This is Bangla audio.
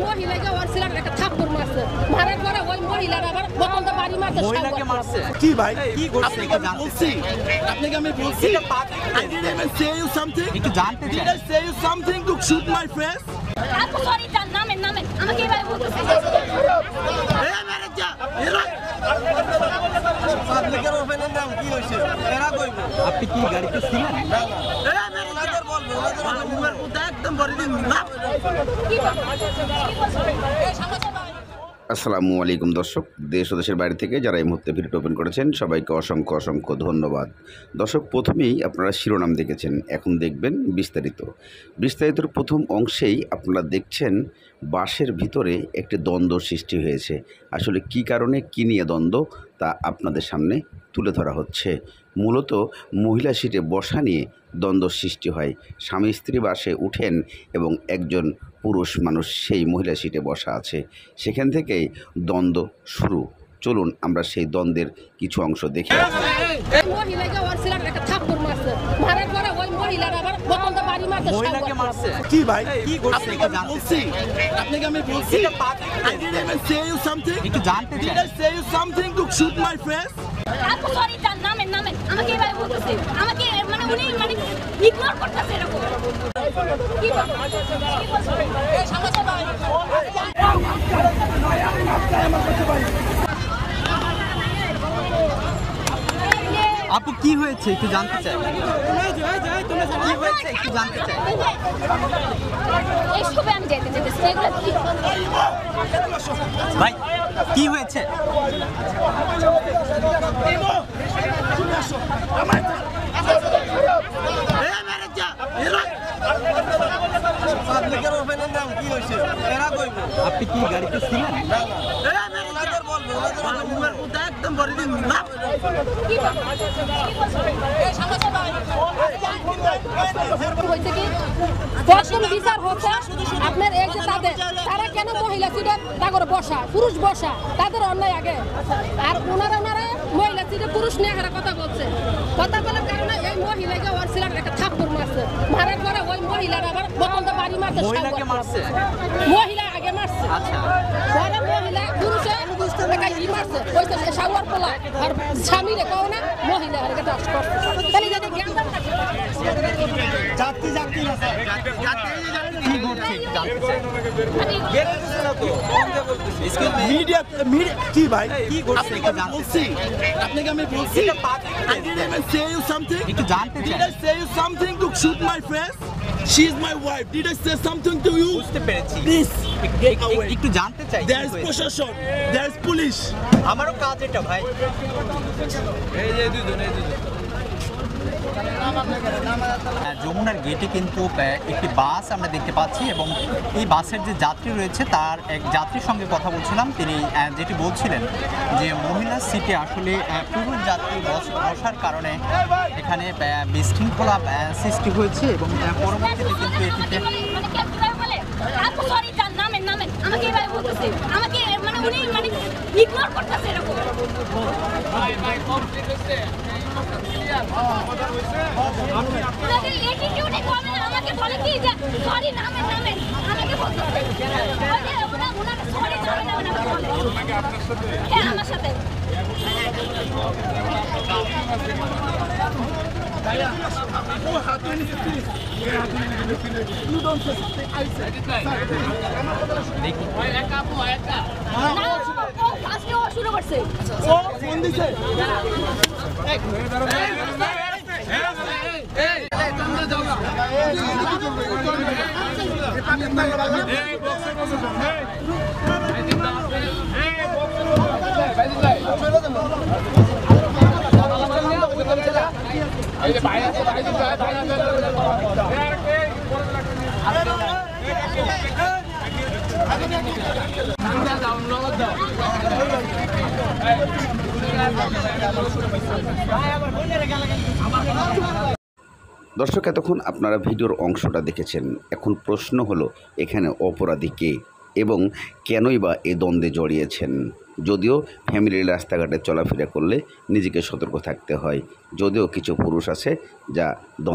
মহিলাকে ওর ছিলাম একটা থাপ্পড় মারছে, মারার পরে ওই মহিলারা আবার বোতলটা বাড়ি মারছে। মহিলাকে মারছে কি ভাই কি করছে একটু জানতে বলছি আপনাকে আমি বলছি I didn't even say you something একটু জানতে চাই did I say you something to shoot my face আপু সরি জান নামেন আমাকে এবারে বলতেছে এই মেরে যা এরা পাবলিকের ওপেনের নাম কি হইছে এরা কইবো আপনি কি গাড়িতে ছিলেন এই মেরে যা বলবো ওদের মধ্যে একদম বড় দিন না কি বলছে এই সামনে আসসালামু আলাইকুম দর্শক, দেশ ও দেশের বাইরে থেকে যারা এই মুহূর্তে ভিডিও ওপেন করেছেন সবাইকে অসংখ্য অসংখ্য ধন্যবাদ। দর্শক, প্রথমেই আপনারা শিরোনাম দেখেছেন, এখন দেখবেন বিস্তারিতর প্রথম অংশেই আপনারা দেখছেন বাসের ভিতরে একটি দ্বন্দ্ব সৃষ্টি হয়েছে। আসলে কি কারণে কী নিয়ে দ্বন্দ্ব তা আপনাদের সামনে তুলে ধরা হচ্ছে। মূলত মহিলা সিটে বসা নিয়ে দ্বন্দ্ব সৃষ্টি হয়। স্বামী স্ত্রী বাসে উঠেন এবং একজন পুরুষ মানুষ সেই মহিলা সিটে বসা আছে, সেখান থেকেই দ্বন্দ্ব শুরু। চলুন আমরা সেই দ্বন্দ্বের কিছু অংশ দেখি। মহিলাকে ওর ছিলাম একটা থাপ্পড় মারছে, মারার পরে ওই মহিলারা আবার বোতলটা বাড়ি মারছে। মহিলাকে মারছে কি ভাই কি করছে একটু জানতে বলছি আপনাকে আমি বলছি I didn't even say you something একটু জানতে did চাই I say you something to shoot my face আপু সরি জান নামেন আমাকে এবারে বলতেছে আমাকে মানে উনি মানে ইগনোর করতেছে এরকম কি বলছে এই সামনে আপু কি হয়েছে একটু জানতে চাই কি হয়েছে একটু জানতে চাই এই সবে আমি যেতে এগুলো কি ভাই কি হয়েছে পাবলিকের ওপেনের নাম কি হইছে এরা কইবো আপনি কি গাড়িতে ছিলেন ওনাদের বলবো ওনাদের মধ্যে একদম বড় দিন না কি বলছে এই সামনে হইছে কি প্রথম বিচার হচ্ছে আপনার এই যে তারা কেন মহিলা সিটে তাগরে বসা পুরুষ বসা তাদের অন্যায় আগে, আর ওনারা মহিলা সিটে পুরুষ নিয়ে হারা কথা বলার কারণে এই মহিলাকে ওর ছিলাম একটা থাপ্পড় মারছে, মারার পরে ওই মহিলারা আবার বোতলটা বাড়ি মারছে। মহিলাকে মারছে মহিলা আগে মারছে, আচ্ছা পরে মহিলা পুরুষে ই মারছে ওই তো শাওয়ার পোলা আর স্বামীরে কও না মহিলা আর এটা করছে তাহলে যদি জ্ঞান জাতি না স্যার কি ঘটছে একটু জানতে চাই গেরেছে না তো বন্ধে বলতেছি মিডিয়া কি ভাই কি করছে একটু জানতে বলছি আপনাকে আমি বলছি I didn't even say you something একটু জানতে did চাই I say you something to shoot my face she is my wife did I say something to you বুঝতে পেরেছি please get away একটু জানতে চাই কি there is হয়েছে? possession there is police আমারও কাজ এটা ভাই যমুনার গেটে কিন্তু একটি বাস আমরা দেখতে পাচ্ছি এবং এই বাসের যে যাত্রী রয়েছে তার এক যাত্রীর সঙ্গে কথা বলছিলাম। তিনি যেটি বলছিলেন যে মহিলা সিটে আসলে পুরুষ যাত্রী বসার কারণে এখানে বিশৃঙ্খলা সৃষ্টি হয়েছে এবং পরবর্তীতে কিন্তু এটিতে মানে কিভাবে বলে আপু সরি জান নামেন আমাকে এবারে বলতেছে আমাকে মানে উনি মানে ইগনোর করতেছে এরকম আপনাদের অ্যাটিটিউডে কমে আমাকে বলে কি যে সরি নামেন আমাকে বলতেছে ওনার সরি নামেন আমাকে বলে হ্যাঁ আমার সাথে you don't say something I say না ও ফার্স্টে ও শুরু করছে ও ফোন দিছে দর্শক, এতক্ষণ আপনারা ভিডিওর অংশটা দেখেছেন। এখন প্রশ্ন হলো এখানে অপরাধী কে এবং কেনই বা এ দ্বন্দ্বে জড়িয়েছেন। যদিও ফ্যামিলির রাস্তাঘাটে চলাফেরা করলে নিজেকে সতর্ক থাকতে হয়, যদিও কিছু পুরুষ আছে যা দ্বন্দ্ব